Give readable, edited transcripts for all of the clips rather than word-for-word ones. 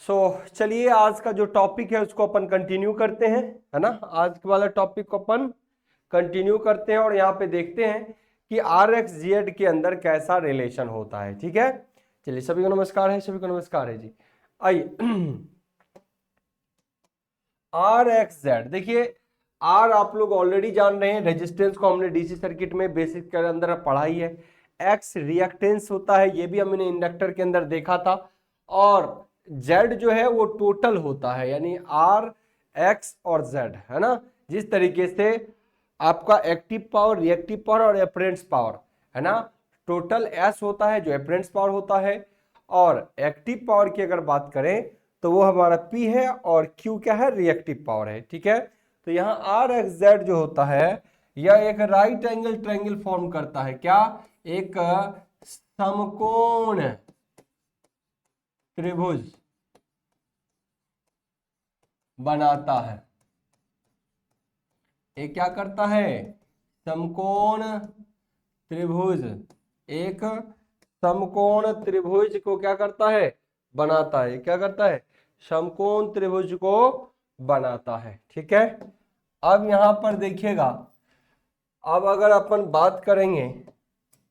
चलिए आज का जो टॉपिक है उसको अपन कंटिन्यू करते हैं, है ना। आज वाला टॉपिक को अपन कंटिन्यू करते हैं और यहाँ पे देखते हैं कि आर एक्स जेड के अंदर कैसा रिलेशन होता है। ठीक है, चलिए सभी को नमस्कार है, सभी को नमस्कार है जी। आइए आर एक्स जेड, देखिए आर आप लोग ऑलरेडी जान रहे हैं, रेजिस्टेंस को हमने डीसी सर्किट में बेसिक के अंदर पढ़ा ही है। एक्स रिएक्टेंस होता है, ये भी हमने इंडक्टर के अंदर देखा था। और जेड जो है वो टोटल होता है, यानी आर एक्स और जेड, है ना। जिस तरीके से आपका एक्टिव पावर, रिएक्टिव पावर और एपरेंट पावर, है ना। टोटल एस होता है जो एपरेंट पावर होता है, और एक्टिव पावर की अगर बात करें तो वो हमारा P है, और Q क्या है, रिएक्टिव पावर है। ठीक है, तो यहाँ आर एक्स जेड जो होता है यह एक राइट एंगल ट्रायंगल फॉर्म करता है। क्या? एक समकोण त्रिभुज बनाता है। एक क्या करता है? समकोण त्रिभुज, एक समकोण त्रिभुज को क्या करता है? बनाता है। क्या करता है? समकोण त्रिभुज को बनाता है। ठीक है, अब यहां पर देखिएगा, अब अगर अपन बात करेंगे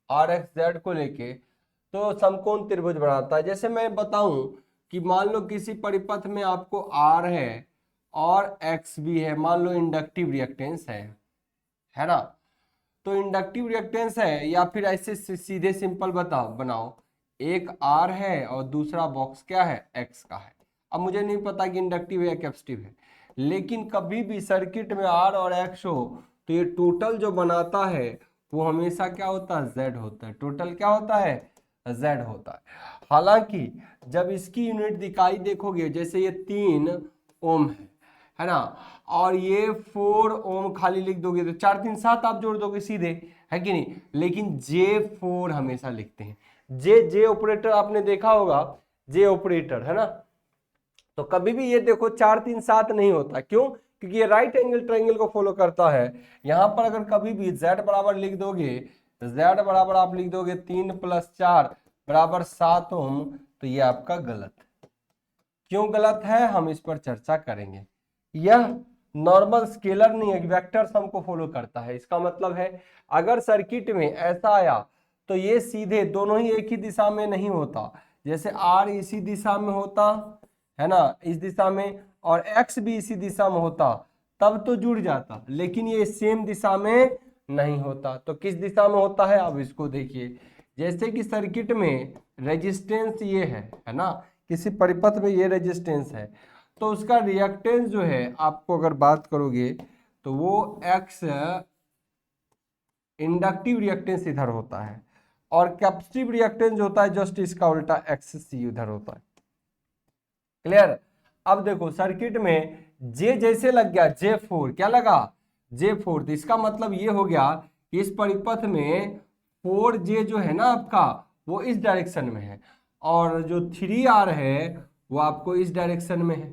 आर एक्स जेड को लेके, तो समकोण त्रिभुज बनाता है। जैसे मैं बताऊं कि मान लो किसी परिपथ में आपको आर है और एक्स भी है, मान लो इंडक्टिव रिएक्टेंस है ना। तो इंडक्टिव रिएक्टेंस है, या फिर ऐसे सीधे सिंपल बताओ बनाओ, एक आर है और दूसरा बॉक्स क्या है, एक्स का है। अब मुझे नहीं पता कि इंडक्टिव है या कैपेसिटिव है, लेकिन कभी भी सर्किट में आर और एक्स हो तो ये टोटल जो बनाता है वो हमेशा क्या होता है? जेड होता है। टोटल क्या होता है? जेड होता है। हालांकि जब इसकी यूनिट दिखाई देखोगे, जैसे ये 3 ओम है ना, और ये 4 ओम खाली लिख दोगे तो 4 3 7 आप जोड़ दोगे सीधे, है कि नहीं। लेकिन J4 हमेशा लिखते हैं। जे ऑपरेटर आपने देखा होगा, जे ऑपरेटर, है ना। तो कभी भी ये देखो 4 3 7 नहीं होता। क्यों? क्योंकि ये राइट एंगल ट्रायंगल को फॉलो करता है। यहां पर अगर कभी भी Z बराबर लिख दोगे, Z बराबर आप लिख दोगे 3 + 4 बराबर 7 ओम, तो ये आपका गलत। क्यों गलत है, हम इस पर चर्चा करेंगे। यह नॉर्मल स्केलर नहीं है, वेक्टर सम को फॉलो करता है। इसका मतलब है अगर सर्किट में ऐसा आया तो ये सीधे दोनों ही एक ही दिशा में नहीं होता। जैसे आर इसी दिशा में होता है ना, इस दिशा में, और एक्स भी इसी दिशा में होता, तब तो जुड़ जाता। लेकिन ये सेम दिशा में नहीं होता। तो किस दिशा में होता है, अब इसको देखिए। जैसे कि सर्किट में रेजिस्टेंस ये है ना, किसी परिपथ में ये रेजिस्टेंस है, तो उसका रिएक्टेंस जो है आपको अगर बात करोगे तो वो एक्स इंडक्टिव रिएक्टेंस इधर होता है, और कैपेसिटिव रिएक्टेंस जो होता है जस्ट इसका उल्टा एक्स सी उधर होता है। क्लियर? अब देखो सर्किट में जे जैसे लग गया J4, क्या लगा? J4, तो इसका मतलब ये हो गया कि इस परिपथ में 4J जो है ना आपका, वो इस डायरेक्शन में है, और जो 3R है वो आपको इस डायरेक्शन में है,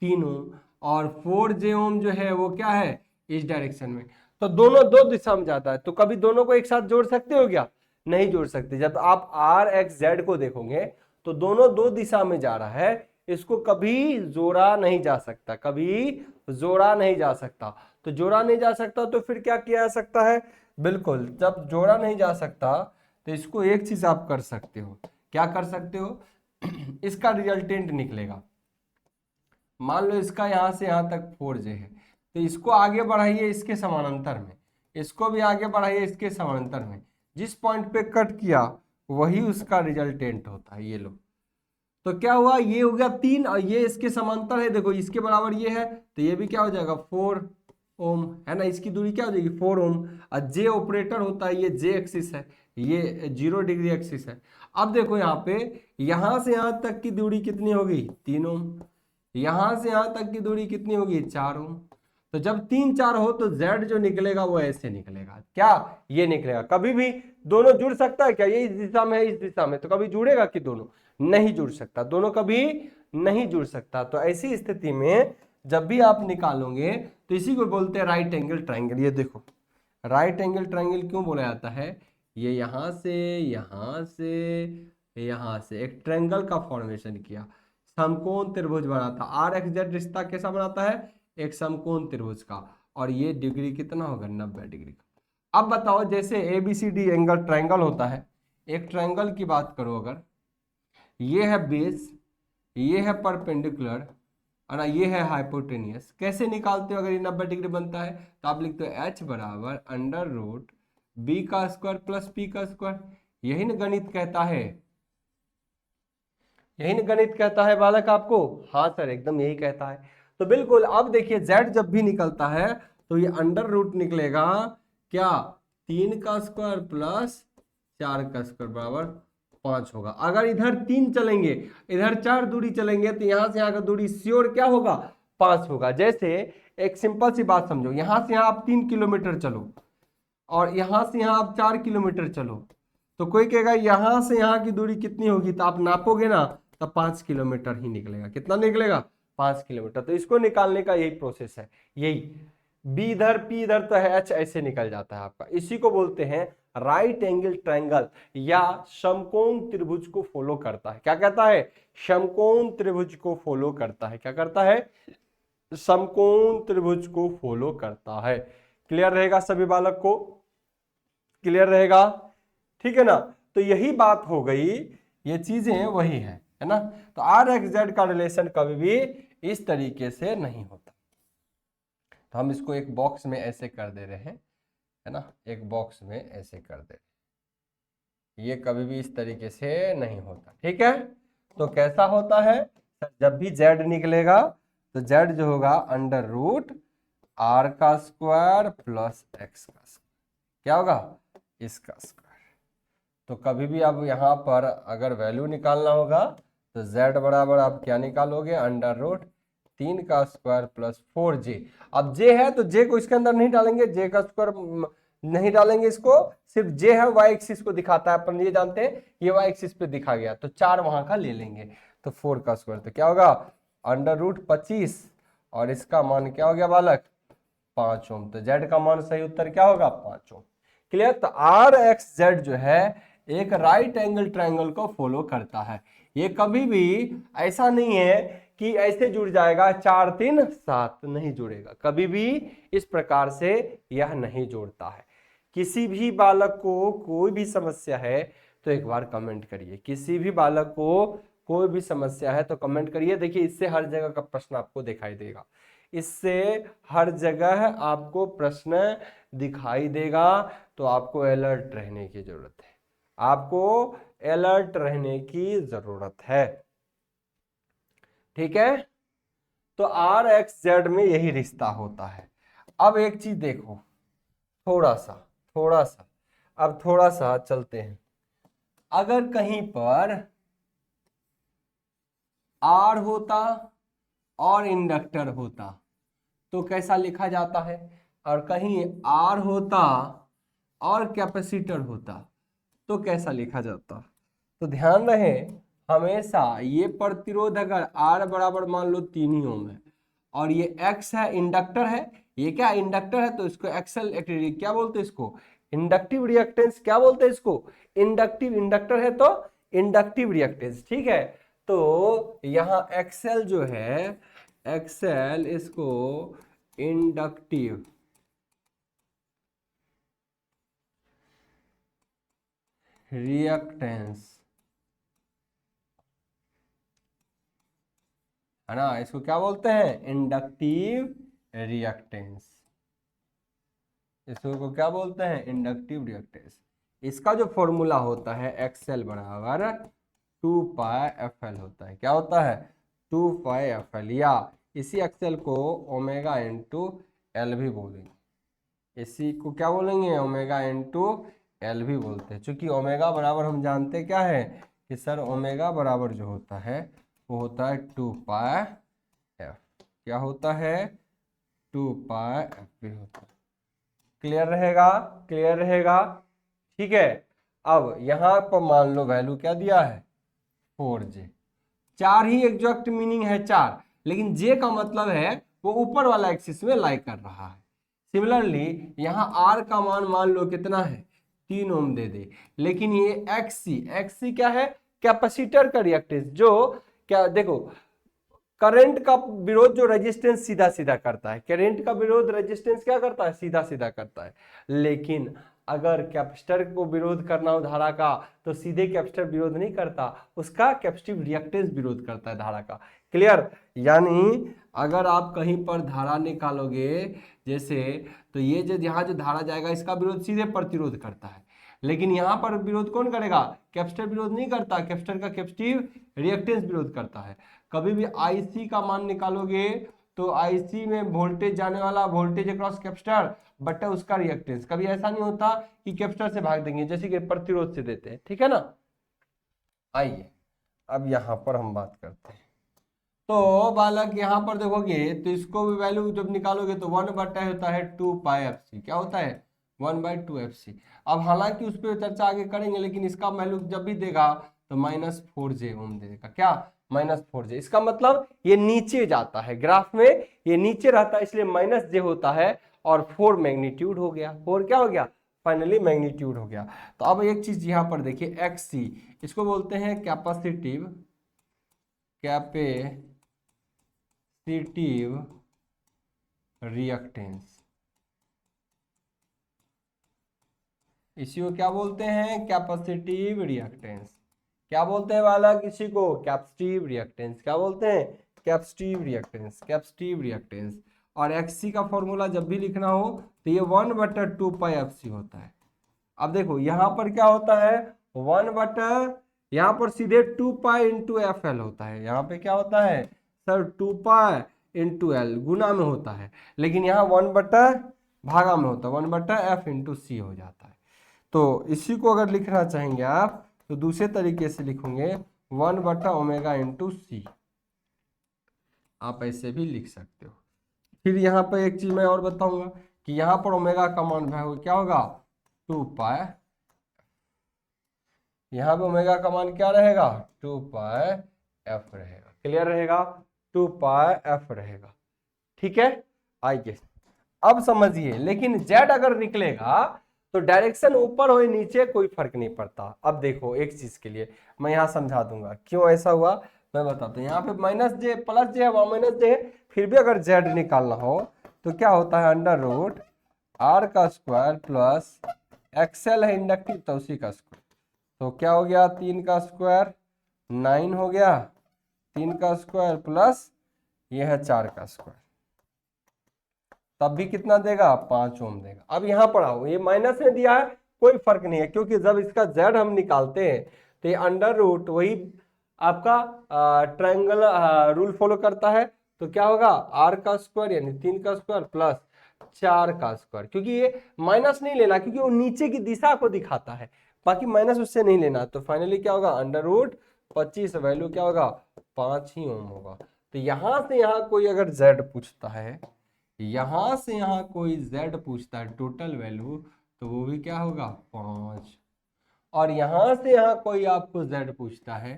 3 ओम, और 4J ओम जो है वो क्या है, इस डायरेक्शन में। तो दोनों दो दिशा में जाता है, तो कभी दोनों को एक साथ जोड़ सकते हो क्या? नहीं जोड़ सकते। जब आप आर एक्स जेड को देखोगे तो दोनों दो दिशा में जा रहा है, इसको कभी जोड़ा नहीं जा सकता, कभी जोड़ा नहीं जा सकता। तो जोड़ा नहीं जा सकता तो फिर क्या किया जा सकता है? बिल्कुल, जब जोड़ा नहीं जा सकता तो इसको एक चीज आप कर सकते हो। क्या कर सकते हो? इसका रिजल्टेंट निकलेगा। मान लो इसका यहां से यहां तक 4J है, तो इसको आगे बढ़ाइए इसके समानांतर में, इसको भी आगे बढ़ाइए इसके समानांतर में। जिस पॉइंट पे कट किया वही उसका रिजल्टेंट होता है। ये लो, तो क्या हुआ, ये हो गया 3 और ये इसके समांतर है, देखो इसके बराबर ये है, तो ये भी क्या हो जाएगा 4 ओम, है ना। इसकी दूरी क्या हो जाएगी 4 ओम। और जे ऑपरेटर होता है, ये जे एक्सिस है, ये 0 डिग्री एक्सिस है। अब देखो यहाँ पे, यहां से यहां तक की दूरी कितनी होगी 3 ओम, यहां से यहां तक की दूरी कितनी होगी 4 ओम। तो जब 3 4 हो तो Z जो निकलेगा वो ऐसे निकलेगा, क्या? ये निकलेगा। कभी भी दोनों जुड़ सकता है क्या? ये इस दिशा में है, इस दिशा में, तो कभी जुड़ेगा कि दोनों? नहीं जुड़ सकता, दोनों कभी नहीं जुड़ सकता। तो ऐसी स्थिति में जब भी आप निकालोगे तो इसी को बोलते हैं राइट एंगल ट्रायंगल। ये देखो राइट एंगल ट्रायंगल क्यों बोला जाता है? ये यहां से यहां से यहां से एक ट्रायंगल का फॉर्मेशन किया, समकोण त्रिभुज बनाता। आर एक्स जेड रिश्ता कैसा बनाता है? एक समकोण त्रिभुज का। और ये डिग्री कितना होगा? 90 डिग्री का। अब बताओ, जैसे ABCD एंगल ट्रायंगल होता है, एक ट्रायंगल की बात करो, अगर ये है बेस, ये है परपेंडिकुलर और ये है हाइपोटेनियस, कैसे निकालते हो? अगर ये 90 डिग्री बनता है तो आप लिखते हो h बराबर अंडर रूट बी का स्क्वायर प्लस पी का स्क्वायर। यही ना गणित कहता है, यही ना गणित कहता है बालक आपको। हाँ सर, एकदम यही कहता है। तो बिल्कुल, अब देखिए z जब भी निकलता है तो ये अंडर रूट निकलेगा क्या? 3 का स्क्वायर प्लस 4 का स्क्वायर बराबर 5 होगा। अगर इधर 3 चलेंगे, इधर 4 दूरी चलेंगे, तो यहां से यहां का दूरी श्योर क्या होगा? 5 होगा। जैसे एक सिंपल सी बात समझो, यहां से यहां आप 3 किलोमीटर चलो और यहां से यहां आप 4 किलोमीटर चलो, तो कोई कहेगा यहां से यहां की दूरी कितनी होगी, तो आप नापोगे ना, तो 5 किलोमीटर ही निकलेगा। कितना निकलेगा? 5 किलोमीटर। तो इसको निकालने का यही प्रोसेस है, यही बी इधर पी इधर, तो है एच ऐसे निकल जाता है आपका। इसी को बोलते हैं राइट एंगल ट्रायंगल या समकोण त्रिभुज को फॉलो करता है। क्या कहता है? समकोण त्रिभुज को फॉलो करता है। क्या करता है? समकोण त्रिभुज को फॉलो करता है। क्लियर रहेगा सभी बालक को? क्लियर रहेगा? ठीक है ना? तो यही बात हो गई, ये चीजें वही है ना? तो आर एक्स जेड का रिलेशन कभी भी इस तरीके से नहीं होता। तो हम इसको एक बॉक्स में ऐसे कर दे रहे हैं, है ना? एक बॉक्स में ऐसे कर दे रहे हैं। ये कभी भी इस तरीके से नहीं होता। ठीक है? तो कैसा होता है? जब भी जेड निकलेगा तो जेड जो होगा अंडर रूट आर का स्क्वायर प्लस एक्स का स्क्वायर। क्या होगा? इसका स्क्वायर। तो कभी भी अब यहाँ पर अगर वैल्यू निकालना होगा तो z बराबर आप क्या निकालोगे? अंडर रूट 3 का स्क्वायर प्लस 4j। अब j है तो j को इसके अंदर नहीं डालेंगे, j का स्क्वायर नहीं डालेंगे, इसको सिर्फ j है, y एक्सिस को दिखाता है, अपन ये जानते हैं, ये y एक्सिस पे दिखा गया, तो 4 वहां का ले लेंगे। तो 4 का स्क्वायर तो क्या होगा? अंडर रूट 25 और इसका मान क्या हो गया बालक? 5 ओम। तो z का मान सही उत्तर क्या होगा? 5 ओम। क्लियर? तो आर एक्स जेड जो है एक राइट एंगल ट्रायंगल को फॉलो करता है। ये कभी भी ऐसा नहीं है कि ऐसे जुड़ जाएगा 4 3 7, नहीं जुड़ेगा कभी भी। इस प्रकार से यह नहीं जोड़ता है। किसी भी बालक को कोई भी समस्या है तो एक बार कमेंट करिए। किसी भी बालक को कोई भी समस्या है तो कमेंट करिए। देखिए, इससे हर जगह का प्रश्न आपको दिखाई देगा, इससे हर जगह आपको प्रश्न दिखाई देगा। तो आपको अलर्ट रहने की जरूरत है, आपको अलर्ट रहने की जरूरत है। ठीक है? तो आर एक्स जेड में यही रिश्ता होता है। अब एक चीज देखो, थोड़ा सा अब थोड़ा सा चलते हैं। अगर कहीं पर आर होता और इंडक्टर होता तो कैसा लिखा जाता है? और कहीं आर होता और कैपेसिटर होता तो कैसा लिखा जाता? तो ध्यान रहे, हमेशा ये प्रतिरोध अगर R बराबर मान लो 3 ही ओम है और ये X है, इंडक्टर है, ये क्या इंडक्टर है, तो इसको एक्सल क्या बोलते हैं? इसको इंडक्टिव रिएक्टेंस। क्या बोलते हैं इसको? इंडक्टिव। इंडक्टर है तो इंडक्टिव रिएक्टेंस। ठीक है? तो यहाँ एक्सेल जो है, एक्सेल, इसको इंडक्टिव रिएक्टेंस, है ना? इसको क्या बोलते हैं? Inductive reactance. इसको क्या बोलते हैं? Inductive reactance. इसका जो फॉर्मूला होता है एक्सएल बराबर 2 पाई एफ एल होता है। क्या होता है? 2 पाई एफ एल, या इसी एक्सएल को ओमेगा इंटू एल भी बोलेंगे। इसी को क्या बोलेंगे? ओमेगा इंटू एल भी बोलते हैं। चूंकि ओमेगा बराबर हम जानते क्या है कि सर ओमेगा बराबर जो होता है वो होता है 2 पाई एफ। क्या होता है? 2 पाई एफ भी होता है। क्लियर रहेगा? क्लियर रहेगा? ठीक है? अब यहां पर मान लो वैल्यू क्या दिया है? 4j। 4 ही एग्जैक्ट मीनिंग है 4, लेकिन j का मतलब है वो ऊपर वाला एक्सिस में लाई कर रहा है। सिमिलरली यहाँ r का मान लो कितना है? 3 ओम दे दे, लेकिन ये xc क्या है? कैपेसिटर का रिएक्टेंस। जो क्या देखो, करंट का विरोध जो रेजिस्टेंस सीधा सीधा करता है, करंट का विरोध रेजिस्टेंस क्या करता है, सीधा सीधा करता है। लेकिन अगर कैपेसिटर को विरोध करना हो धारा का, तो सीधे कैपेसिटर विरोध नहीं करता, उसका कैपेसिटिव रिएक्टेंस विरोध करता है धारा का। क्लियर? यानी अगर आप कहीं पर धारा निकालोगे जैसे, तो ये जो यहाँ जो धारा जाएगा इसका विरोध सीधे प्रतिरोध करता है, लेकिन यहाँ पर विरोध कौन करेगा, कैपेसिटर विरोध नहीं करता, कैपेसिटर का कैपेसिटिव रिएक्टेंस विरोध करता है। कभी भी आईसी का मान निकालोगे तो आईसी में वोल्टेज जाने वाला, वोल्टेज अक्रॉस कैपेसिटर बटा उसका रिएक्टेंस, कभी ऐसा नहीं होता कि कैपेसिटर से भाग देंगे जैसे कि प्रतिरोध से देते हैं, ठीक है ना। आइए अब यहां पर हम बात करते हैं। तो बालक यहां पर देखोगे तो इसको भी वैल्यू जब निकालोगे तो 1 होता है 2πfc, क्या होता है 1/2fc। अब हालांकि उस पर चर्चा आगे करेंगे, लेकिन इसका वैल्यू जब भी देगा तो -4j ओम देगा, क्या -4j। इसका मतलब ये नीचे जाता है ग्राफ में, ये नीचे रहता है इसलिए -j होता है, और 4 मैग्नीट्यूड हो गया, 4 क्या हो गया, फाइनली मैग्नीट्यूड हो गया। तो अब एक चीज यहाँ पर देखिए XC, इसको बोलते हैं कैपेसिटिव रिएक्टेंस। इसी को क्या बोलते हैं, कैपेसिटिव रिएक्टेंस। क्या बोलते हैं बालक इसी को, कैपेसिटिव रिएक्टेंस। क्या बोलते हैं, कैपेसिटिव रिएक्टेंस, कैपेसिटिव रिएक्टेंस। और XC का फॉर्मूला जब भी लिखना हो तो ये 1/2πfc होता है। अब देखो यहाँ पर क्या होता है, 1/, यहाँ पर सीधे 2π इंटू FL होता है, यहाँ पे क्या होता है सर 2π इंटू L गुना में होता है, लेकिन यहाँ 1/ भागा में होता है, 1/f इंटू सी हो जाता है। तो इसी को अगर लिखना चाहेंगे आप तो दूसरे तरीके से लिखोगे 1/ω इंटू सी, आप ऐसे भी लिख सकते हो। फिर यहाँ पर एक चीज मैं और बताऊंगा कि यहाँ पर ओमेगा का मान क्या होगा 2π, यहाँ पे ओमेगा का मान क्या रहेगा 2πf रहेगा। क्लियर रहेगा, 2πf रहेगा, ठीक है। आइए अब समझिए, लेकिन जेड अगर निकलेगा तो डायरेक्शन ऊपर हो नीचे कोई फर्क नहीं पड़ता। अब देखो एक चीज के लिए मैं यहाँ समझा दूंगा क्यों ऐसा हुआ, मैं बताता हूँ। यहाँ पे -j +j है, वहां -j है, फिर भी अगर जेड निकालना हो तो क्या होता है √r का स्क्वायर प्लस XL है इंडक्टिव तो उसी का स्क्वायर, तो क्या हो गया 3 का स्क्वायर 9 हो गया, 3 का स्क्वायर प्लस यह है 4 का स्क्वायर, तब भी कितना देगा 5 ओम देगा। अब यहाँ पर आओ, ये माइनस में दिया है कोई फर्क नहीं है, क्योंकि जब इसका जेड हम निकालते हैं तो ये √ वही आपका ट्रायंगल रूल फॉलो करता है, तो क्या होगा r का स्क्वायर यानी 3 का स्क्वायर प्लस 4 का स्क्वायर, क्योंकि ये माइनस नहीं लेना क्योंकि वो नीचे की दिशा को दिखाता है, बाकी माइनस उससे नहीं लेना। तो फाइनली क्या होगा √25 वैल्यू क्या होगा 5 ही ओम होगा। तो यहां से यहाँ कोई अगर जेड पूछता है, यहां से यहाँ कोई जेड पूछता है टोटल वैल्यू, तो वो भी क्या होगा 5, और यहां से यहाँ कोई आपको जेड पूछता है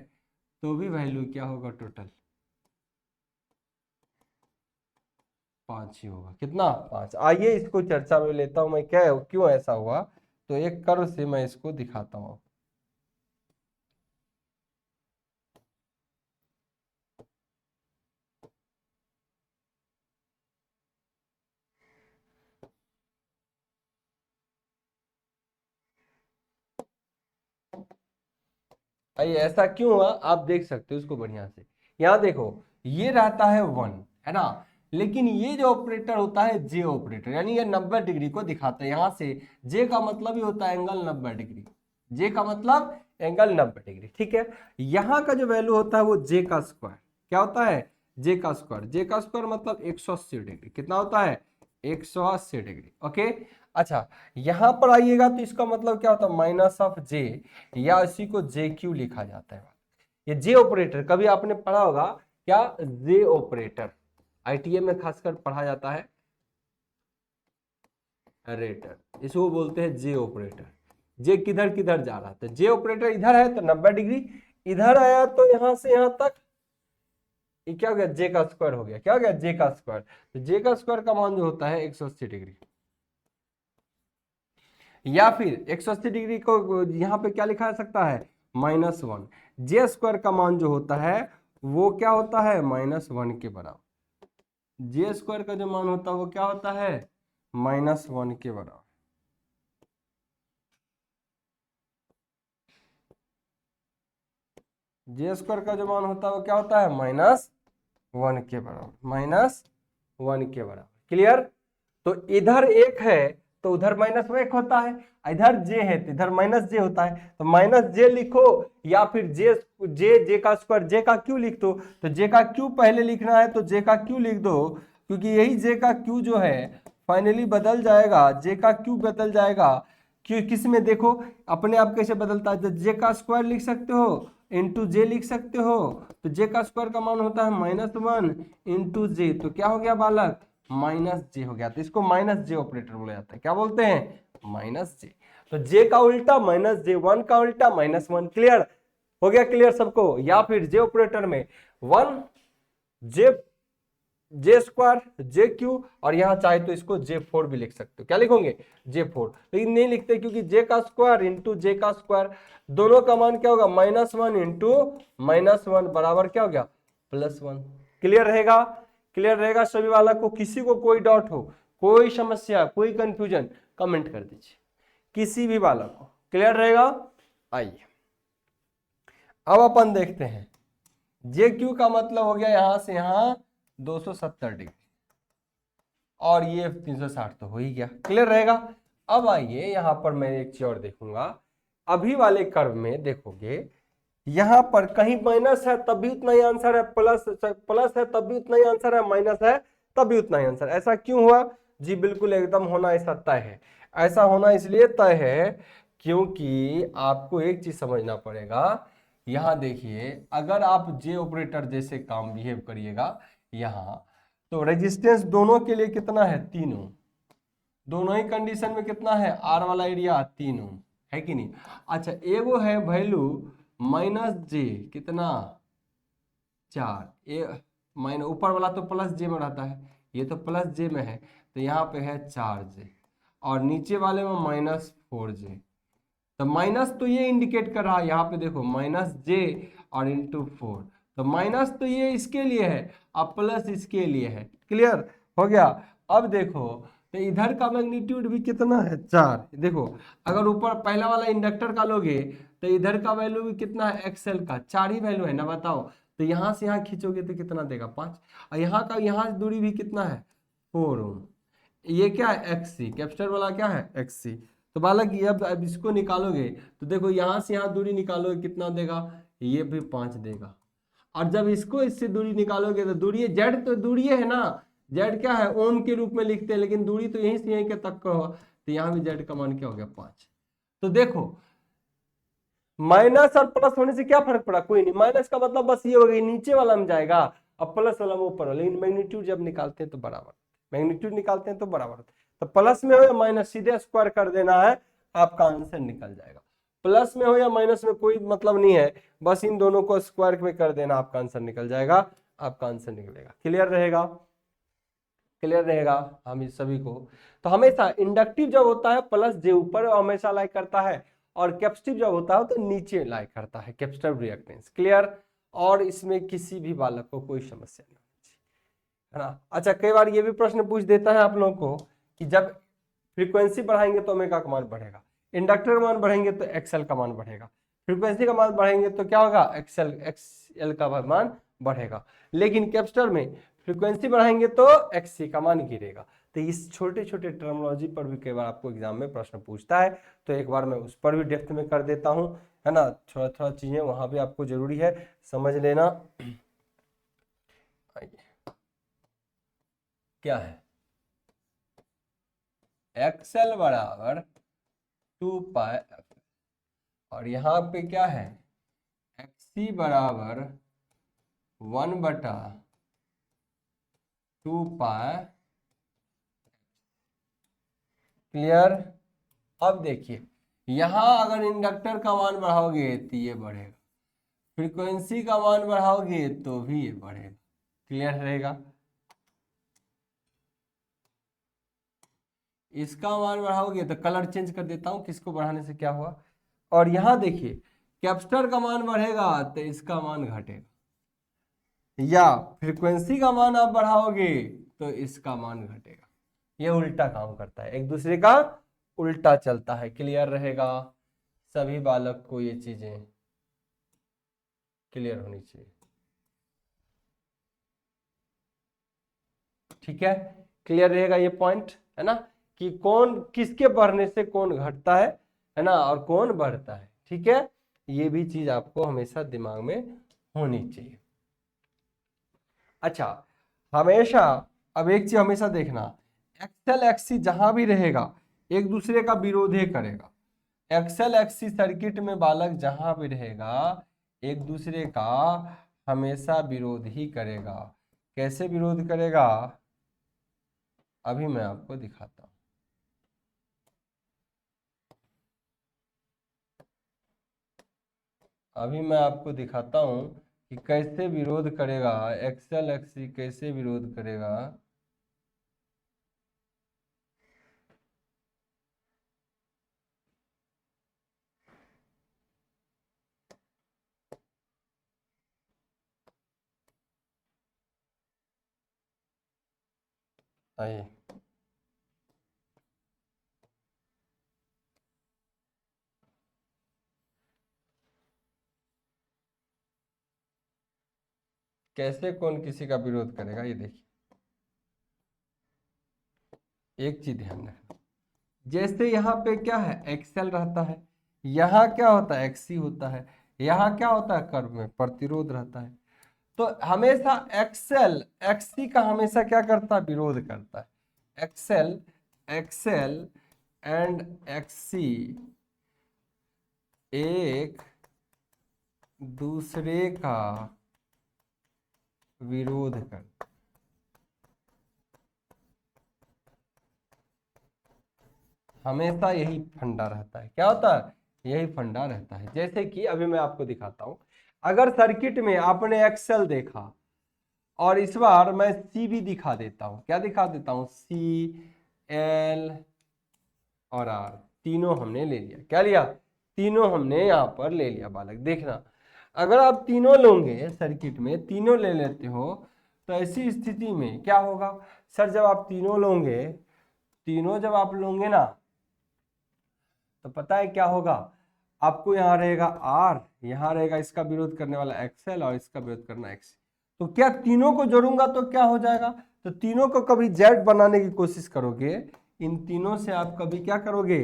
तो भी वैल्यू क्या होगा टोटल 5 ही होगा। कितना 5। आइए इसको चर्चा में लेता हूं मैं, क्या क्यों ऐसा हुआ, तो एक कर्व से मैं इसको दिखाता हूं। आइए ऐसा क्यों हुआ आप देख सकते हो इसको बढ़िया से। यहाँ देखो ये रहता है 1 है ना, लेकिन ये जो ऑपरेटर होता है जे ऑपरेटर, यानी ये 90 डिग्री को दिखाता है। यहाँ से जे का मतलब ही होता है एंगल 90 डिग्री, जे का मतलब एंगल 90 डिग्री, ठीक है। यहाँ का जो वैल्यू होता है वो जे का स्क्वायर, क्या होता है जे का स्क्वायर, जे का स्क्वायर मतलब 180 डिग्री, कितना होता है 180 डिग्री, ओके। अच्छा यहां पर आइएगा तो इसका मतलब क्या होता है -j, या इसी को JQ लिखा जाता है। ये जे ऑपरेटर कभी आपने पढ़ा होगा क्या, जे ऑपरेटर ITA में खासकर पढ़ा जाता है, रेटर, इसको बोलते हैं जे ऑपरेटर। जे किधर किधर जा रहा था, जे ऑपरेटर इधर है तो 90 डिग्री, इधर आया तो यहां से यहां तक ये क्या हो गया जे का स्क्वायर हो गया, क्या हो गया जे का स्क्वायर। तो जे का स्क्वायर का मान जो होता है 180 डिग्री, या फिर 180 डिग्री को यहाँ पे क्या लिखा जा सकता है -1। जे स्क्वायर का मान जो होता है वो क्या होता है -1 के बराबर। जे स्क्वायर का जो मान होता है वो क्या होता है -1 के बराबर। जे स्क्वायर का जो मान होता है वो क्या होता है -1 के बराबर, -1 के बराबर। क्लियर। तो इधर एक है तो उधर -1 होता है, इधर जे है तो इधर -j होता है, तो -j लिखो या फिर जे का स्क्वायर, जे का क्यू लिख दो। तो जे का क्यू पहले लिखना है तो जे का क्यू लिख दो, क्योंकि यही जे का क्यू जो है फाइनली बदल जाएगा, जे का क्यू बदल जाएगा। क्यों किस में देखो अपने आप कैसे बदलता है, जे का स्क्वायर लिख सकते हो इंटू जे लिख सकते हो, तो जे का स्क्वायर का मान होता है -1 इंटू जे, तो क्या हो गया बालक -j हो गया। तो इसको -j ऑपरेटर बोला जाता है, क्या बोलते हैं -j। तो j का उल्टा -j, 1 का उल्टा -1। क्लियर हो गया, क्लियर सबको। या फिर j ऑपरेटर में 1 जे स्क्वायर जे क्यू, और यहां चाहे तो इसको J4 भी लिख सकते हो। क्या लिखोगे J4, लेकिन नहीं लिखते क्योंकि J का स्क्वायर इंटू J का स्क्वायर दोनों का मान क्या होगा -1 इंटू -1 बराबर क्या हो गया +1। क्लियर रहेगा, क्लियर रहेगा सभी वाला को। किसी को कोई डाउट हो, कोई समस्या, कोई कंफ्यूजन, कमेंट कर दीजिए किसी भी वाला को। क्लियर रहेगा। आइए अब अपन देखते हैं जे क्यू का मतलब हो गया यहां से यहां 270 डिग्री, और ये 360 तो हो ही गया। क्लियर रहेगा। अब आइए यहां पर मैं एक चीज और देखूंगा, अभी वाले कर्व में देखोगे यहां पर कहीं माइनस है तब भी उतना ही आंसर है, प्लस है तब भी उतना ही आंसर है, माइनस है तब भी उतना ही आंसर। ऐसा क्यों हुआ जी, बिल्कुल एकदम होना ऐसा तय है। ऐसा होना इसलिए तय है क्योंकि आपको एक चीज समझना पड़ेगा। यहां देखिए अगर आप जे ऑपरेटर जैसे काम बिहेव करिएगा यहां, तो रेजिस्टेंस दोनों के लिए कितना है 3 ओम, दोनों ही कंडीशन में कितना है आर वाला एरिया 3 ओम, है कि नहीं। अच्छा एगो है वैल्यू -j कितना 4, ए माइनस ऊपर वाला तो +j में रहता है, ये तो +j में है, तो यहाँ पे है 4j, और नीचे वाले में -4j। तो माइनस तो ये इंडिकेट कर रहा है, यहाँ पे देखो -j और इंटू 4, तो माइनस तो ये इसके लिए है और प्लस इसके लिए है। क्लियर हो गया। अब देखो तो इधर का मैग्नीट्यूड भी कितना है 4। देखो अगर ऊपर पहला वाला इंडक्टर का लोगे तो इधर का वैल्यू भी कितना है एक्सएल का 4 ही वैल्यू है ना, बताओ। तो यहां से यहां खींचोगे तो कितना देगा 5, और यहाँ का यहाँ दूरी भी कितना है 4 ओम। ये क्या है एक्सी, कैपेसिटर वाला क्या है एक्सी। तो बालक ये अब इसको निकालोगे तो देखो यहां से यहाँ दूरी निकालोगे कितना देगा, ये भी 5 देगा। और जब इसको इससे दूरी निकालोगे तो दूरी जेड, तो दूरी है ना, जेड क्या है ओम के रूप में लिखते हैं, लेकिन दूरी तो यहीं से यहीं के तक का हो, तो यहाँ भी जेड का मान क्या हो गया 5। तो देखो माइनस और प्लस होने से क्या फर्क पड़ा, कोई नहीं। माइनस का मतलब बस ये हो गई नीचे वाला में जाएगा और प्लस वाला में ऊपर वाला, लेकिन मैग्नीट्यूड जब निकालते हैं तो बराबर, मैग्नीट्यूड निकालते हैं तो बराबर, तो प्लस में हो या माइनस सीधे स्क्वायर कर देना है, आपका आंसर निकल जाएगा। प्लस में हो या माइनस में कोई मतलब नहीं है, बस इन दोनों को स्क्वायर में कर देना, आपका आंसर निकल जाएगा, आपका आंसर निकलेगा। क्लियर रहेगा, क्लियर रहेगा हम इस सभी को। तो हमेशा इंडक्टिव जब होता है +j ऊपर हमेशा लाइक करता है, और कैपेसिटिव जब होता है तो नीचे लाइक करता है, कैपेसिटिव रिएक्टेंस। क्लियर। और इसमें किसी भी बालक को कोई समस्या नहीं है ना। अच्छा कई बार ये भी प्रश्न पूछ देता है आप लोगों को कि जब फ्रीक्वेंसी बढ़ाएंगे तो ओमेगा का मान बढ़ेगा, इंडक्टर का मान बढ़ेंगे तो एक्सएल का मान बढ़ेगा, फ्रीक्वेंसी का मान बढ़ेंगे तो क्या होगा एक्सएल का मान बढ़ेगा, लेकिन कैपेसिटर में फ्रीक्वेंसी बढ़ाएंगे तो एक्ससी का मान गिरेगा। तो इस छोटे छोटे टर्मिनोलॉजी पर भी कई बार आपको एग्जाम में प्रश्न पूछता है, तो एक बार मैं उस पर भी डेप्थ में कर देता हूं, है ना। थोड़ा थोड़ा चीजें वहां भी आपको जरूरी है समझ लेना। क्या है एक्सएल बराबर 2πf, और यहाँ पे क्या है एक्सी बराबर 1/2π। क्लियर। अब देखिए यहां अगर इंडक्टर का मान बढ़ाओगे तो ये बढ़ेगा, फ्रीक्वेंसी का मान बढ़ाओगे तो भी ये बढ़ेगा। क्लियर रहेगा। इसका मान बढ़ाओगे तो कलर चेंज कर देता हूं किसको बढ़ाने से क्या हुआ, और यहां देखिए कैपेसिटर का मान बढ़ेगा तो इसका मान घटेगा, या फ्रीक्वेंसी का मान आप बढ़ाओगे तो इसका मान घटेगा। ये उल्टा काम करता है, एक दूसरे का उल्टा चलता है। क्लियर रहेगा सभी बालक को, ये चीजें क्लियर होनी चाहिए। ठीक है, क्लियर रहेगा ये पॉइंट, है ना, कि कौन किसके बढ़ने से कौन घटता है ना, और कौन बढ़ता है। ठीक है, ये भी चीज आपको हमेशा दिमाग में होनी चाहिए। अच्छा, हमेशा अब एक चीज हमेशा देखना, एक्सएल एक्सी जहां भी रहेगा एक दूसरे का विरोध ही करेगा। एक्सएल एक्सी सर्किट में बालक जहां भी रहेगा एक दूसरे का हमेशा विरोध ही करेगा। कैसे विरोध करेगा, अभी मैं आपको दिखाता हूं। अभी मैं आपको दिखाता हूं कि कैसे विरोध करेगा, एक्सएल एक्सी कैसे विरोध करेगा। आइए, कैसे कौन किसी का विरोध करेगा, ये देखिए। एक चीज ध्यान रखना, जैसे यहाँ पे क्या है एक्सएल रहता है, यहाँ क्या होता है एक्सी होता है, यहाँ क्या होता है कर्व में प्रतिरोध रहता है। तो हमेशा एक्सएल एक्सी का हमेशा क्या करता है, विरोध करता है। एक्सएल एक्सएल एंड एक्सी एक दूसरे का विरोध करता है। हमेशा यही फंडा रहता है, क्या होता है, यही फंडा रहता है। जैसे कि अभी मैं आपको दिखाता हूं, अगर सर्किट में आपने एक्सएल देखा और इस बार मैं सी भी दिखा देता हूं, क्या दिखा देता हूं, सी एल और आर तीनों हमने ले लिया। क्या लिया, तीनों हमने यहां पर ले लिया। बालक देखना, अगर आप तीनों लोगे सर्किट में, तीनों ले लेते हो, तो ऐसी स्थिति में क्या होगा, सर जब आप तीनों लोगे, तीनों जब आप लोगे ना, तो पता है क्या होगा, आपको यहाँ रहेगा आर, यहाँ रहेगा इसका विरोध करने वाला एक्सएल और इसका विरोध करना एक्स। तो क्या तीनों को जोड़ूंगा तो क्या हो जाएगा, तो तीनों को कभी जेड बनाने की कोशिश करोगे, इन तीनों से आप कभी क्या करोगे,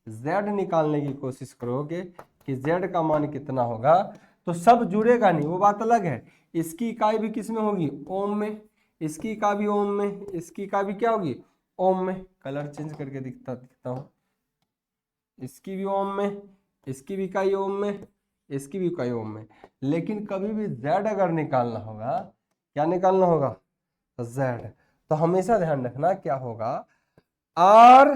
जेड निकालने की कोशिश करोगे कि जेड का मान कितना होगा, तो सब जुड़ेगा नहीं, वो बात अलग है। इसकी इकाई भी किस में होगी, ओम में, इसकी इकाई भी ओम में, इसकी इकाई भी क्या होगी, ओम में। कलर चेंज करके दिखता हूं, इसकी भी ओम में, इसकी भी इकाई ओम में, इसकी भी इकाई ओम में। लेकिन कभी भी जेड अगर निकालना होगा, क्या निकालना होगा, जेड, तो हमेशा ध्यान रखना क्या होगा, आर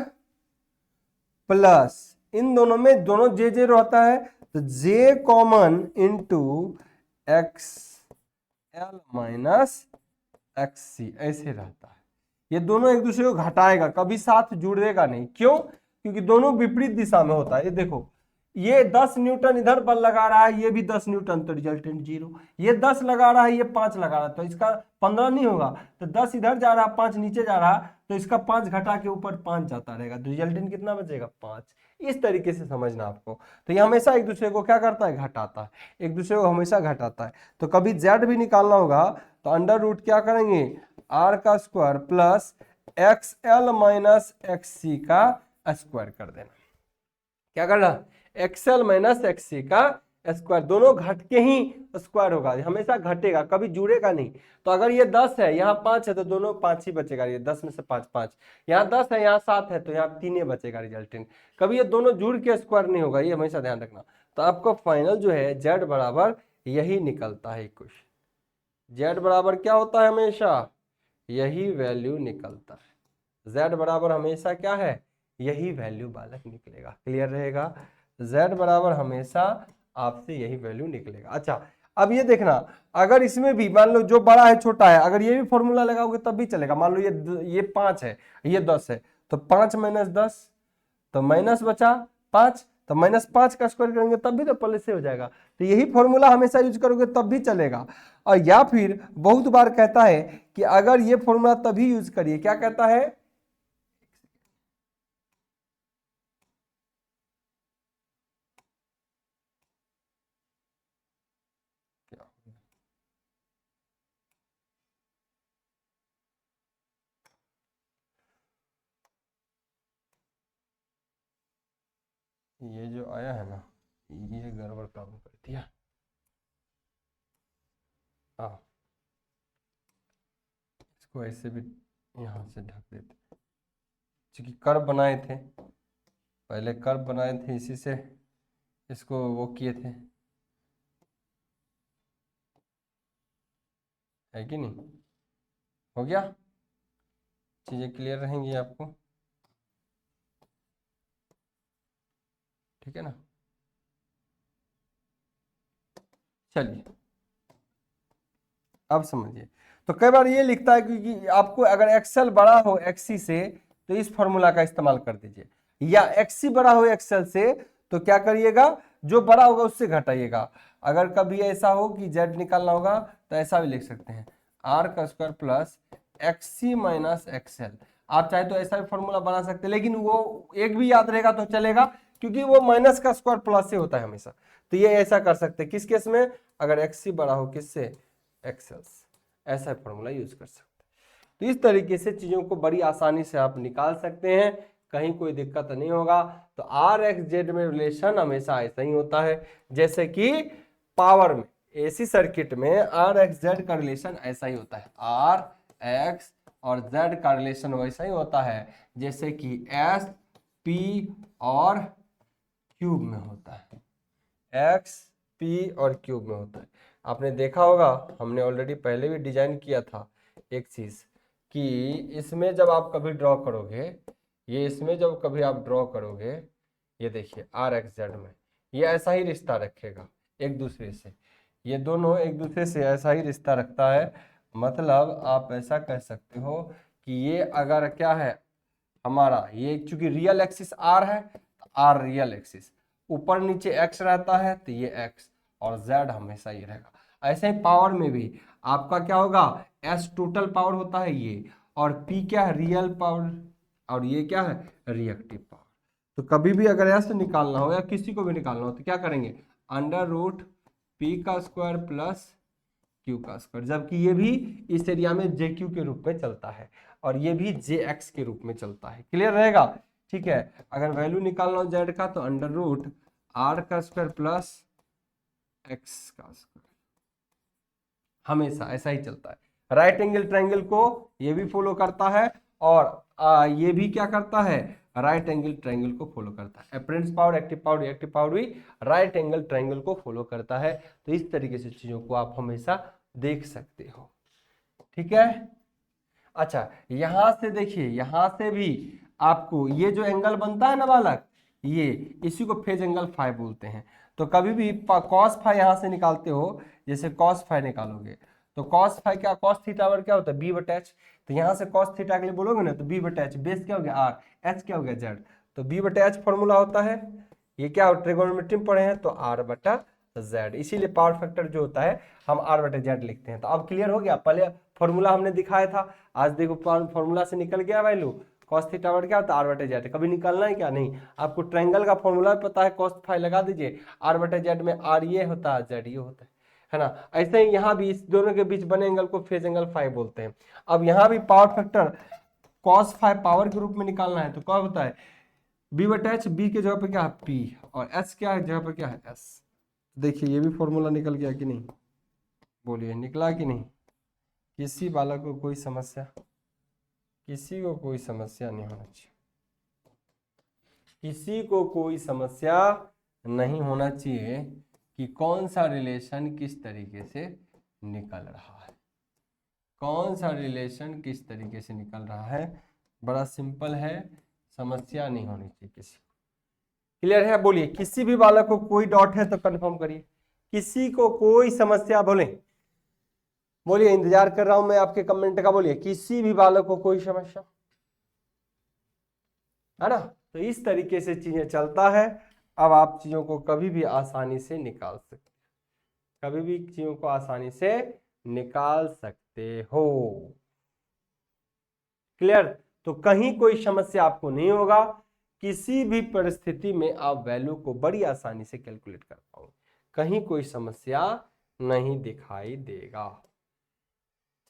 प्लस इन दोनों में दोनों जे जे रहता है, तो J common into X L minus X C ऐसे रहता है। ये दोनों एक दूसरे को घटाएगा, कभी साथ जुड़ेगा नहीं। क्यों, क्योंकि दोनों विपरीत दिशा में होता है। ये देखो, ये 10 न्यूटन इधर बल लगा रहा है, ये भी 10 न्यूटन, तो रिजल्टेंट 0। ये 10 लगा रहा है, ये 5 लगा रहा है, तो इसका 15 नहीं होगा। तो 10 इधर जा रहा है, 5 नीचे जा रहा है, तो इसका 5 घटा के ऊपर 5 जाता रहेगा, तो रिजल्टेंट कितना बचेगा, 5। इस तरीके से समझना आपको। तो ये हमेशा एक दूसरे को क्या करता है, घटाता है, एक दूसरे को हमेशा घटाता है। तो कभी जेड भी निकालना होगा तो अंडर रूट क्या करेंगे, आर का square plus X L minus X C का स्क्वायर कर देना। क्या करना, एक्सएल माइनस एक्स सी का स्क्वायर, दोनों घट के ही स्क्वायर होगा, हमेशा घटेगा, कभी जुड़ेगा नहीं। तो अगर ये 10 है, यहाँ 5 है, तो दोनों 5 ही बचेगा, ये 10 में से 5 5, यहाँ 10 है, यहाँ 7 है, तो यहाँ 3 ही बचेगा रिजल्टेंट। कभी ये दोनों जुड़ के स्क्वायर नहीं होगा, ये हमेशा ध्यान रखना। तो आपको फाइनल जो है जेड बराबर यही निकलता है क्वेश्चन। जेड बराबर क्या होता है, हमेशा यही वैल्यू निकलता है। जेड बराबर हमेशा क्या है, यही वैल्यू बालक निकलेगा। क्लियर रहेगा, z बराबर हमेशा आपसे यही वैल्यू निकलेगा। अच्छा, अब ये देखना, अगर इसमें भी मान लो जो बड़ा है छोटा है, अगर ये भी फॉर्मूला लगाओगे तब भी चलेगा। मान लो ये 5 है, ये 10 है, तो 5 माइनस 10, तो माइनस बचा 5, तो -5 का स्क्वायर करेंगे तब भी तो प्लस से हो जाएगा। तो यही फॉर्मूला हमेशा यूज करोगे तब भी चलेगा। और या फिर बहुत बार कहता है कि अगर ये फॉर्मूला तभी यूज करिए, क्या कहता है, ये जो आया है ना ये गड़बड़ काम कर दिया। हाँ, इसको ऐसे भी यहाँ से ढक देते, क्योंकि कर्व बनाए थे, पहले कर्व बनाए थे, इसी से इसको वो किए थे, है कि नहीं। हो गया, चीज़ें क्लियर रहेंगी आपको, ठीक है ना। चलिए अब समझिए, तो कई बार ये लिखता है कि आपको अगर एक्सेल बड़ा हो एक्सी से तो इस फॉर्मूला का इस्तेमाल कर दीजिए, या एक्सी बड़ा हो एक्सेल से तो क्या करिएगा, जो बड़ा होगा उससे घटाइएगा। अगर कभी ऐसा हो कि जेड निकालना होगा तो ऐसा भी लिख सकते हैं, आर का square plus XC minus XL. आप चाहे तो ऐसा भी फॉर्मूला बना सकते हैं, लेकिन वो एक भी याद रहेगा तो चलेगा, क्योंकि वो माइनस का स्क्वायर प्लस से होता है हमेशा। तो ये ऐसा कर सकते हैं किस केस में, अगर एक्सी बड़ा हो किससे, एक्सेल्स, ऐसा फॉर्मूला यूज कर सकते हैं। तो इस तरीके से चीजों को बड़ी आसानी से आप निकाल सकते हैं, कहीं कोई दिक्कत नहीं होगा। तो आर एक्स जेड में रिलेशन हमेशा ऐसा ही होता है, जैसे कि पावर में, एसी सर्किट में आर एक्स जेड का रिलेशन ऐसा ही होता है, आर एक्स और जेड का रिलेशन वैसा ही होता है जैसे कि एस पी और क्यूब में होता है, एक्स पी और क्यूब में होता है। आपने देखा होगा, हमने ऑलरेडी पहले भी डिजाइन किया था एक चीज, कि इसमें जब आप कभी ड्रॉ करोगे, ये इसमें जब कभी आप ड्रॉ करोगे, ये देखिए आर एक्स जेड में ये ऐसा ही रिश्ता रखेगा एक दूसरे से, ये दोनों एक दूसरे से ऐसा ही रिश्ता रखता है। मतलब आप ऐसा कह सकते हो कि ये अगर क्या है हमारा, ये चूंकि रियल एक्सिस आर है, आर रियल एक्सिस, ऊपर नीचे एक्स रहता है तो ये एक्स, और जेड हमेशा ये रहेगा। ऐसे ही पावर में भी आपका क्या होगा, एस टोटल पावर होता है ये, और पी क्या है, रियल पावर, और ये क्या है, रिएक्टिव पावर। तो कभी भी अगर एस निकालना हो या किसी को भी निकालना हो तो क्या करेंगे, अंडर रूट पी का स्क्वायर प्लस क्यू का स्क्वायर, जबकि ये भी इस एरिया में जे क्यू के रूप में चलता है और ये भी जे एक्स के रूप में चलता है। क्लियर रहेगा, ठीक है। अगर वैल्यू निकालना हो जेड का तो अंडर रूट आर का स्क्वायर प्लस एक्स का स्क्वायर, हमेशा ऐसा ही चलता है। राइट एंगल ट्रायंगल को ये भी फॉलो करता है, और ये भी क्या करता है, राइट एंगल ट्रायंगल को फॉलो करता है। Appearance power, active power, reactive power भी राइट एंगल ट्रायंगल को फॉलो करता है। तो इस तरीके से चीजों को आप हमेशा देख सकते हो, ठीक है। अच्छा, यहां से देखिए, यहां से भी आपको ये जो एंगल बनता है ना बालक, ये इसी को फेज एंगल फाई बोलते हैं। तो कभी भी कॉस फाई यहां से निकालते हो, जैसे कॉस फाई निकालोगे तो कॉस फाई क्या, कॉस थीटा पर क्या होता है, बी बटा एच। तो यहां से कॉस थीटा के लिए बोलोगे ना तो बी बटा एच, बेस क्या हो गया आर, एच क्या हो गया जेड, तो बी बटा एच फॉर्मूला होता है। ये क्या ट्रिगोनोमेट्री में पढ़े हैं तो आर बटा जेड, इसीलिए पावर फैक्टर जो होता है हम आर बटा जेड लिखते हैं। तो अब क्लियर हो गया, पहले फॉर्मूला हमने दिखाया था, आज देखो फॉर्मूला से निकल गया वैल्यू, कॉस थीटा बटा क्या होता है, आर बटे जेड। कभी निकालना है क्या, नहीं। आपको ट्रायंगल का फॉर्मूला पता है, कॉस फाई लगा दीजिए, आर बटे जेड में आर ये होता है, जेड ये होता है ना। ऐसे ही यहाँ भी इस दोनों के बीच बने एंगल को फेज एंगल फाई बोलते हैं। अब यहाँ भी power factor cos phi power के रूप में निकालना है तो क्या होता है, बी बटा एच, बी के जगह पे क्या है पी, और एच क्या है जगह पे क्या है एस। देखिए ये भी फॉर्मूला निकल गया कि नहीं, बोलिए निकला कि नहीं। किसी बालक को कोई समस्या, किसी को कोई समस्या नहीं होना चाहिए, किसी को कोई समस्या नहीं होना चाहिए कि कौन सा रिलेशन किस तरीके से निकल रहा है, कौन सा रिलेशन किस तरीके से निकल रहा है। बड़ा सिंपल है, समस्या नहीं होनी चाहिए किसी को। क्लियर है, बोलिए किसी भी बालक को कोई डाउट है तो कंफर्म करिए, किसी को कोई समस्या, बोले बोलिए, इंतजार कर रहा हूं मैं आपके कमेंट का। बोलिए किसी भी बालक को कोई समस्या है ना। तो इस तरीके से चीजें चलता है। अब आप चीजों को कभी भी आसानी से निकाल सकते, कभी भी चीजों को आसानी से निकाल सकते हो। क्लियर? तो कहीं कोई समस्या आपको नहीं होगा, किसी भी परिस्थिति में आप वैल्यू को बड़ी आसानी से कैलकुलेट कर पाओगे, कहीं कोई समस्या नहीं दिखाई देगा।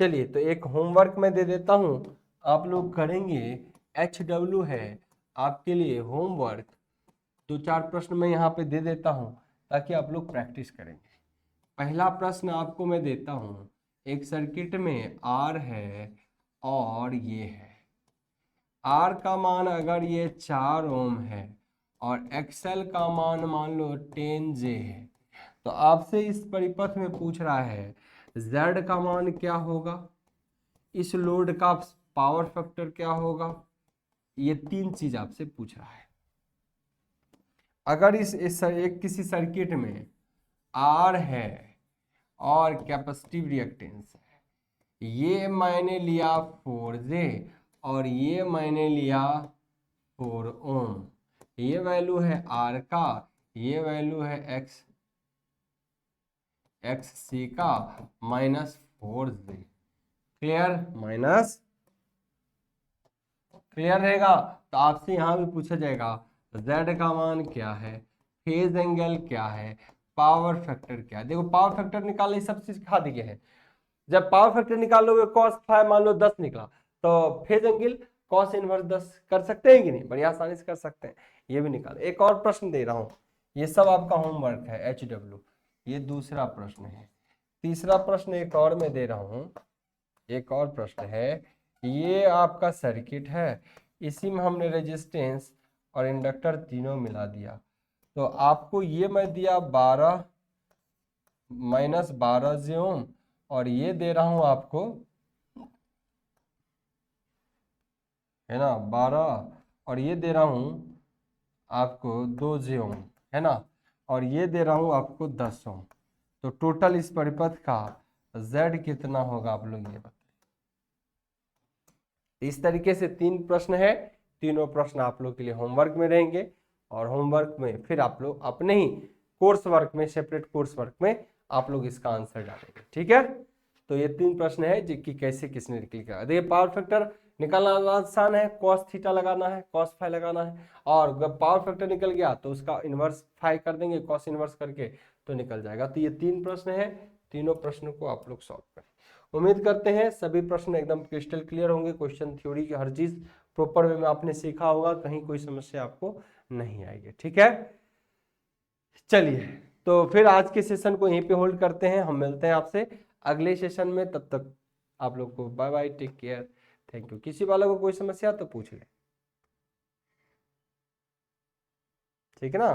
चलिए, तो एक होमवर्क मैं दे देता हूं, आप लोग करेंगे। HW है आपके लिए होमवर्क, 2-4 प्रश्न मैं यहाँ पे दे देता हूं ताकि आप लोग प्रैक्टिस करेंगे। पहला प्रश्न आपको मैं देता हूं, एक सर्किट में R है और ये है, R का मान अगर ये 4 ओम है और XL का मान मान लो 10J है, तो आपसे इस परिपथ में पूछ रहा है Z का मान क्या होगा, इस लोड का पावर फैक्टर क्या होगा, ये 3 चीज आपसे पूछ रहा है। अगर एक किसी सर्किट में R है और कैपेसिटिव रिएक्टेंस है, ये मैंने लिया 4J और ये मैंने लिया 4 ओम, ये वैल्यू है R का, ये वैल्यू है XC का -4J। क्लियर? क्लियर रहेगा? तो आपसे यहां भी पूछा जाएगा Z का मान क्या है, फेज एंगल क्या है, पावर फैक्टर क्या है। देखो, पावर फैक्टर निकालने सब चीज सिखा दिए हैं। जब पावर फैक्टर निकाल लोगे, cos फाइव मान लो 10 निकला, तो फेज एंगल cos इनवर्स 10 कर सकते हैं कि नहीं? बड़ी आसानी से कर सकते हैं, ये भी निकाल। एक और प्रश्न दे रहा हूं, ये सब आपका होमवर्क है HW, ये दूसरा प्रश्न है। तीसरा प्रश्न एक और मैं दे रहा हूं, एक और प्रश्न है, ये आपका सर्किट है, इसी में हमने रेजिस्टेंस और इंडक्टर तीनों मिला दिया, तो आपको ये मैं दिया 12 -12J ओम, और ये दे रहा हूं आपको, है ना, 12, और ये दे रहा हूं आपको 2J ओम, है ना, और ये दे रहा हूं आपको 10 ओम। तो टोटल इस परिपथ का Z कितना होगा, आप लोग ये बताइए। इस तरीके से 3 प्रश्न है, तीनों प्रश्न आप लोग के लिए होमवर्क में रहेंगे, और होमवर्क में फिर आप लोग अपने ही कोर्स वर्क में, सेपरेट कोर्स वर्क में आप लोग इसका आंसर डालेंगे। ठीक है? तो ये 3 प्रश्न है कि कैसे किसने निकल कर। देखिए, पावर फैक्टर निकालना आसान है, cos थीटा लगाना है, cos फाइव लगाना है, और जब पावर फैक्टर निकल गया तो उसका इनवर्स फाइव कर देंगे, cos इनवर्स करके, तो निकल जाएगा। तो ये 3 प्रश्न है, तीनों प्रश्नों को आप लोग सॉल्व करें। उम्मीद करते हैं सभी प्रश्न एकदम क्रिस्टल क्लियर होंगे, क्वेश्चन थ्योरी की हर चीज प्रॉपर वे में आपने सीखा होगा, कहीं कोई समस्या आपको नहीं आएगी। ठीक है? चलिए, तो फिर आज के सेशन को यहीं पे होल्ड करते हैं, हम मिलते हैं आपसे अगले सेशन में। तब तक आप लोग को bye bye, take care, thank you. किसी वाले को कोई समस्या तो पूछ ले, ठीक है ना?